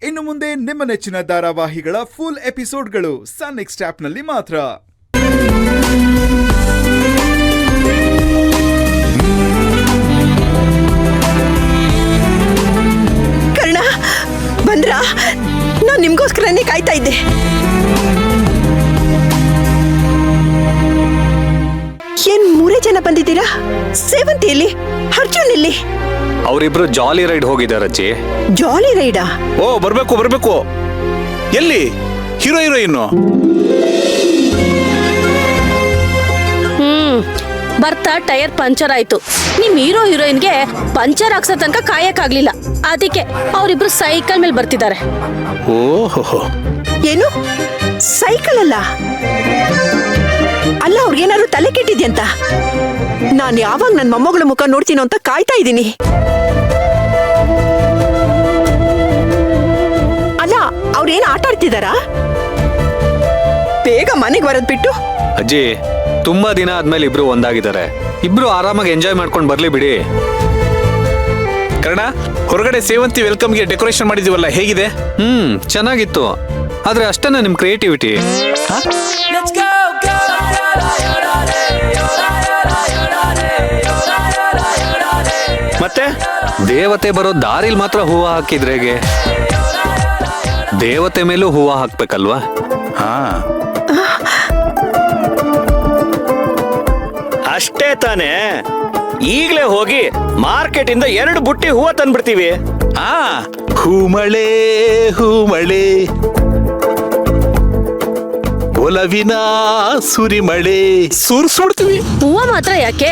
ಇನ್ನು ಮುಂದೆ ನಿಮ್ಮ ನೆಚ್ಚಿನ ಧಾರಾವಾಹಿಗಳ ಫುಲ್ ಎಪಿಸೋಡ್ಗಳು ಸನ್ ನೆಕ್ಸ್ಟ್ ಆಪ್ನಲ್ಲಿ ಮಾತ್ರ. ಕರ್ಣ ಬಂದ್ರಾ? ನಾನು ನಿಮ್ಗೋಸ್ಕರನೇ ಕಾಯ್ತಾ ಇದ್ದೆ. ಏನ್ 3 ಜನ ಬಂದಿದ್ದೀರಾ? ಸೇವಂತಿ ಎಲ್ಲಿ? ಅರ್ಜುನ್ ಎಲ್ಲಿ? ಅವರಿಬ್ರು ಜಾಲಿ ರೈಡ್ ಹೋಗಿದಾರಜ್ಜಿ. ಜಾಲಿ ರೈಡಾ? ಓ ಬರ್ಬೇಕು. ಎಲ್ಲಿ ಹೀರೋ ಹೀರೋಯಿನ್? ಬರ್ತಾ ಟೈರ್ ಪಂಚರ್ ಆಯ್ತು. ನಿಮ್ ಹೀರೋ ಹೀರೋಯಿನ್ಗೆ ಪಂಚರ್ ಹಾಕ್ಸೋ ತನಕ ಕಾಯಕ್ಕಾಗ್ಲಿಲ್ಲ. ಅದಕ್ಕೆ ಅವರಿಬ್ರು ಸೈಕಲ್ ಮೇಲೆ ಬರ್ತಿದ್ದಾರೆ. ಓಹೋ, ಏನು ಸೈಕಲ್ ಅಲ್ಲ? ಅಲ್ಲ, ಅವ್ರಿಗೇನಾದ್ರು ತಲೆ ಕೆಟ್ಟಿದ್ಯಂತ? ನಾನ್ ಯಾವಾಗ ನನ್ ಮೊಮ್ಮಗಳ ಮುಖ ನೋಡ್ತೀನೋ ಅಂತ ಕಾಯ್ತಾ ಇದ್ದೀನಿ. ಅಲ್ಲ, ಅವ್ರೇನ್ ಆಟ ಆಡ್ತಿದಾರಾ? ಬೇಗ ಮನೆಗೆ ಬರೋದ್ ಬಿಟ್ಟು. ಅಜ್ಜಿ, ತುಂಬಾ ದಿನ ಆದ್ಮೇಲೆ ಇಬ್ರು ಒಂದಾಗಿದ್ದಾರೆ. ಇಬ್ರು ಆರಾಮಾಗಿ ಎಂಜಾಯ್ ಮಾಡ್ಕೊಂಡು ಬರ್ಲಿ ಬಿಡಿ. ಕರ್ಣ, ಹೊರಗಡೆ ಸೇವಂತಿ ವೆಲ್ಕಮ್ಗೆ ಡೆಕೋರೇಷನ್ ಮಾಡಿದೀವಲ್ಲ, ಹೇಗಿದೆ? ಚೆನ್ನಾಗಿತ್ತು. ಆದ್ರೆ ಅಷ್ಟೇನ ನಿಮ್ ಕ್ರಿಯೇಟಿವಿಟಿ? ಮತ್ತೆ ದೇವತೆ ಬರೋ ದಾರಿಲ್ ಮಾತ್ರ ಹೂವ ಹಾಕಿದ್ರೇಗೆ? ದೇವತೆ ಮೇಲೂ ಹೂವ ಹಾಕ್ಬೇಕಲ್ವಾ? ಅಷ್ಟೇ ತಾನೇ. ಈಗಲೇ ಹೋಗಿ ಮಾರ್ಕೆಟ್ ಇಂದ 2 ಬುಟ್ಟಿ ಹೂವ ತಂದ್ಬಿಡ್ತೀವಿ. ಹೂಮಳೆ ಒಲವಿನ ಸುರಿಮಳೆ ಸುರಿಸ್ಬಿಡ್ತೀವಿ. ಹೂವ ಮಾತ್ರ ಯಾಕೆ,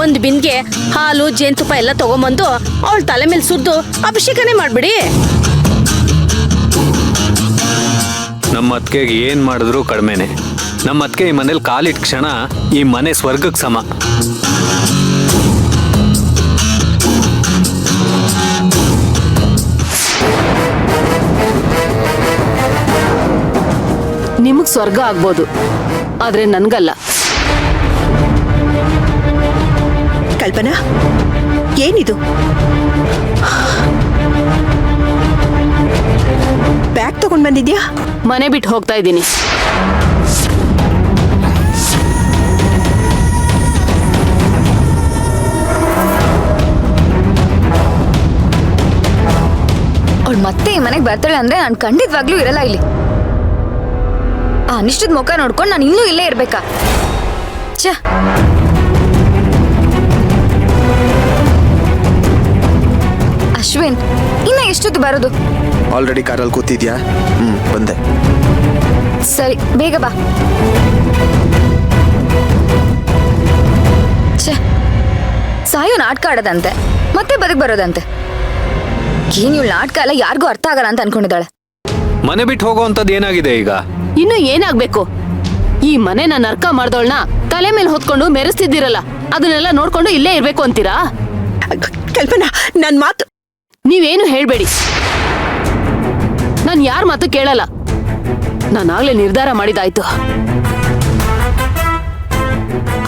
ಒಂದ್ ಬಿನ್ಗೆ ಹಾಲು ಜೇನುತುಪ್ಪ ಎಲ್ಲ ತಗೊಂಬಂದು ಅವಳ ತಲೆ ಮೇಲೆ ಸುರಿದು ಅಭಿಷೇಕನೇ ಮಾಡ್ಬಿಡಿ. ನಮ್ಮ ಅತ್ತಿಗೆಗೆ ಏನ್ ಮಾಡಿದ್ರು ಕಡಿಮೆನೆ. ನಮ್ಮ ಅತ್ತಿಗೆ ಈ ಮನೇಲಿ ಕಾಲಿಟ್ಟ ಕ್ಷಣ ಈ ಮನೆ ಸ್ವರ್ಗಕ್ಕೆ ಸಮ. ನಿಮಗ್ ಸ್ವರ್ಗ ಆಗ್ಬೋದು, ಆದ್ರೆ ನನ್ಗಲ್ಲ. ಕಲ್ಪನಾ, ಏನಿದು? ಬ್ಯಾಗ್ ತಗೊಂಡ್ ಬಂದಿದ್ಯಾ? ಮನೆ ಬಿಟ್ಟು ಹೋಗ್ತಾ ಇದ್ದೀನಿ. ಅವಳು ಮತ್ತೆ ಈ ಮನೆಗೆ ಬರ್ತಾಳೆ ಅಂದ್ರೆ ನಾನು ಖಂಡಿತವಾಗ್ಲೂ ಇರಲ್ಲ ಇಲ್ಲಿ. ಆ ಅನಿಷ್ಟದ ಮುಖ ನೋಡ್ಕೊಂಡು ನಾನು ಇನ್ನೂ ಇಲ್ಲೇ ಇರ್ಬೇಕಾ? ಛ, ಅಶ್ವಿನ್, ಇನ್ನ ಎಷ್ಟೊತ್ತು ಬರೋದು? ಆಲ್ರೆಡಿ ಕಾರಲ್ಲಿ ಕೂತಿದ್ಯಾ? ಬಂದೆ. ಸರಿ, ಬೇಗ ಬಾ. ಛ, ಸಾಯೋ ನಾಟಕ ಆಡೋದಂತೆ, ಮತ್ತೆ ಬದುಕ್ ಬರೋದಂತೆ. ಏನ್ ಇವಳು ನಾಟಕ ಎಲ್ಲ ಯಾರಿಗೂ ಅರ್ಥ ಆಗಲ್ಲ ಅಂತ ಅನ್ಕೊಂಡಿದ್ದಾಳೆ. ಮನೆ ಬಿಟ್ಟು ಹೋಗೋವಂಥದ್ದು ಏನಾಗಿದೆ ಈಗ? ಇನ್ನು ಏನಾಗ್ಬೇಕು? ಈ ಮನೆನ ನರ್ಕ ಮಾಡ್ದವಳನ್ನ ತಲೆ ಮೇಲೆ ಹೊತ್ಕೊಂಡು ಮೆರೆಸ್ತಿದ್ದೀರಲ್ಲ, ಅದನ್ನೆಲ್ಲ ನೋಡ್ಕೊಂಡು ಇಲ್ಲೇ ಇರ್ಬೇಕು ಅಂತೀರಾ? ಕಲ್ಪನಾ, ನನ್ ಮಾತು ನೀವೇನು ಹೇಳ್ಬೇಡಿ. ನಾನ್ ಯಾರ ಮಾತು ಕೇಳಲ್ಲ. ನಾನಾಗ್ಲೇ ನಿರ್ಧಾರ ಮಾಡಿದಾಯ್ತು.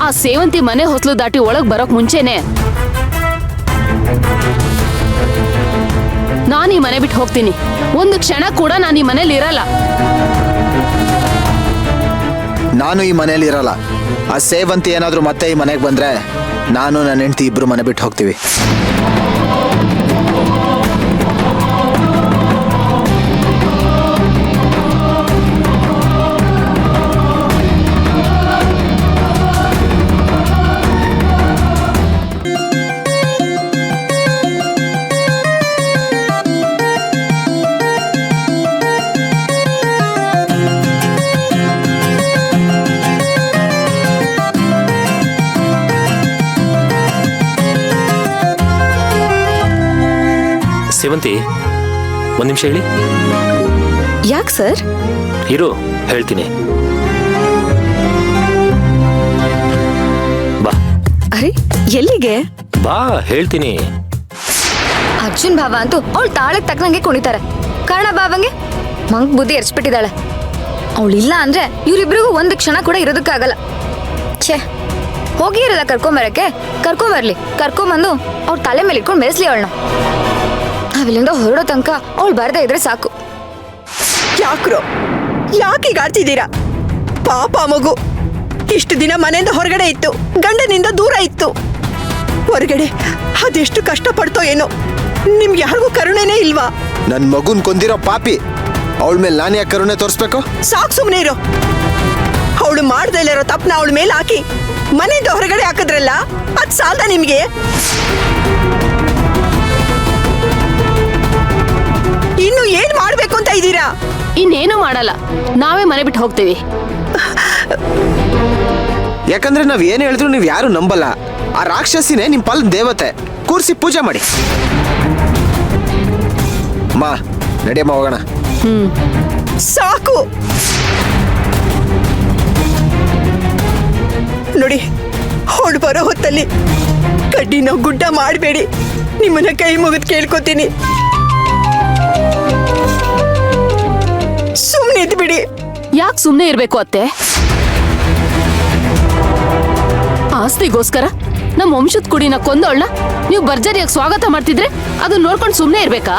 ಆ ಸೇವಂತಿ ಮನೆ ಹೊಸಲು ದಾಟಿ ಒಳಗ್ ಬರೋಕ್ ಮುಂಚೆನೆ ನಾನು ಈ ಮನೆ ಬಿಟ್ಟು ಹೋಗ್ತೀನಿ. ಒಂದು ಕ್ಷಣ ಕೂಡ ನಾನು ಈ ಮನೇಲಿ ಇರಲ್ಲ. ನಾನು ಈ ಮನೇಲಿ ಇರಲ್ಲ. ಆ ಸೇವಂತಿ ಏನಾದ್ರೂ ಮತ್ತೆ ಈ ಮನೆಗೆ ಬಂದ್ರೆ ನಾನು ನನ್ನ ಹೆಂಡತಿ ಇಬ್ರು ಮನೆ ಬಿಟ್ಟು ಹೋಗ್ತೀವಿ. ಸೇವಂತಿ, ಒಂದ್ ನಿಮಿಷ ಹೇಳಿ. ಯಾಕೆ ಸರ್? ಇರು, ಹೇಳ್ತೀನಿ. ಬಾ. ಅರೆ, ಎಲ್ಲಿಗೆ? ಬಾ, ಹೇಳ್ತೀನಿ. ಅರ್ಜುನ್ ಭಾವ ಅಂತೂ ಅವಳು ತಾಳಕ್ ತಕ್ಕನಂಗೆ ಕುಣಿತಾರೆ. ಕಾರಣ ಭಾವಂಗೆ ಮಂಗ್ ಬುದ್ಧಿ ಎರ್ಸ್ಬಿಟ್ಟಿದ್ದಾಳೆ. ಅವಳಿಲ್ಲ ಅಂದ್ರೆ ಇವ್ರಿಬ್ರಿಗೂ ಒಂದು ಕ್ಷಣ ಕೂಡ ಇರೋದಕ್ಕಾಗಲ್ಲ. ಛೇ, ಹೋಗಿ ಇರಲ್ಲ ಕರ್ಕೊಂಬರಕ್ಕೆ. ಕರ್ಕೊಂಬರ್ಲಿ, ಕರ್ಕೊಂಬಂದು ಅವ್ರ ತಲೆ ಮೇಲೆ ಇಟ್ಕೊಂಡು ಮೆರೆಸ್ಲಿ ಅವಳನ್ನ. ನಾವಿಲ್ಲಿಂದ ಹೊರಡೋ ತನಕ ಅವಳು ಬರ್ದೇ ಇದ್ರೆ ಸಾಕು. ಯಾಕ್ರೋ ಯಾಕೀಗ ಆಡ್ತಿದ್ದೀರಾ? ಪಾಪ ಮಗು ಇಷ್ಟು ದಿನ ಮನೆಯಿಂದ ಹೊರಗಡೆ ಇತ್ತು, ಗಂಡನಿಂದ ದೂರ ಇತ್ತು. ಹೊರಗಡೆ ಅದೆಷ್ಟು ಕಷ್ಟ ಪಡ್ತೋ ಏನೋ. ನಿಮ್ಗೆ ಯಾರಿಗೂ ಕರುಣೆನೇ ಇಲ್ವಾ? ನನ್ ಮಗುನ್ ಕೊಂದಿರೋ ಪಾಪಿ ಅವಳ ಮೇಲೆ ನಾನು ಯಾಕೆ ಕರುಣೆ ತೋರಿಸ್ಬೇಕು? ಸಾಕ್ ಸುಮ್ನೆ ಇರೋ. ಅವಳು ಮಾಡ್ದೇ ಇರೋ ತಪ್ಪನ ಅವಳ ಮೇಲೆ ಹಾಕಿ ಮನೆಯಿಂದ ಹೊರಗಡೆ ಹಾಕಿದ್ರಲ್ಲ, ಅದ್ ಸಾಲ್ದ ನಿಮ್ಗೆ? ಇನ್ನು ಏನ್ ಮಾಡ್ಬೇಕು ಅಂತ ಇದ್ದೀರಾ? ಇನ್ನೇನು ಮಾಡಲ್ಲ, ನಾವೇ ಮನೆ ಬಿಟ್ಟು ಹೋಗ್ತೀವಿ. ಯಾಕಂದ್ರೆ ನಾವ್ ಏನ್ ಹೇಳಿದ್ರು ನೀವ್ ಯಾರು ನಂಬಲ್ಲ. ಆ ರಾಕ್ಷಸಿನೇ ನಿಮ್ ಪಾಲ್ ದೇವತೆ. ಕೂರ್ಸಿ ಪೂಜೆ ಮಾಡಿ. ಮಾ ನಡಿಯಮ್ಮ ಹೋಗೋಣ. ಸಾಕು ನೋಡಿ, ಹೊಡ್ ಬರೋ ಹೊತ್ತಲ್ಲಿ ಕಡ್ಡಿನ ಗುಡ್ಡ ಮಾಡಬೇಡಿ. ನಿಮ್ಮನ್ನ ಕೈ ಮುಗಿದು ಕೇಳ್ಕೊತೀನಿ, ಸುಮ್ಮನೆ ಇದ್ಬಿಡಿ. ಯಾಕೆ ಸುಮ್ಮನೆ ಇರ್ಬೇಕು ಅತ್ತೆ? ಆಸ್ತಿಗೋಸ್ಕರ ನಮ್ಮ ವಂಶದ ಕುಡಿನ ಕೊಂದೋಳ್ನ ನೀವು ಭರ್ಜರಿಯಾಗಿ ಸ್ವಾಗತ ಮಾಡ್ತಿದ್ರೆ ಅದನ್ನ ನೋಡ್ಕೊಂಡು ಸುಮ್ಮನೆ ಇರ್ಬೇಕಾ?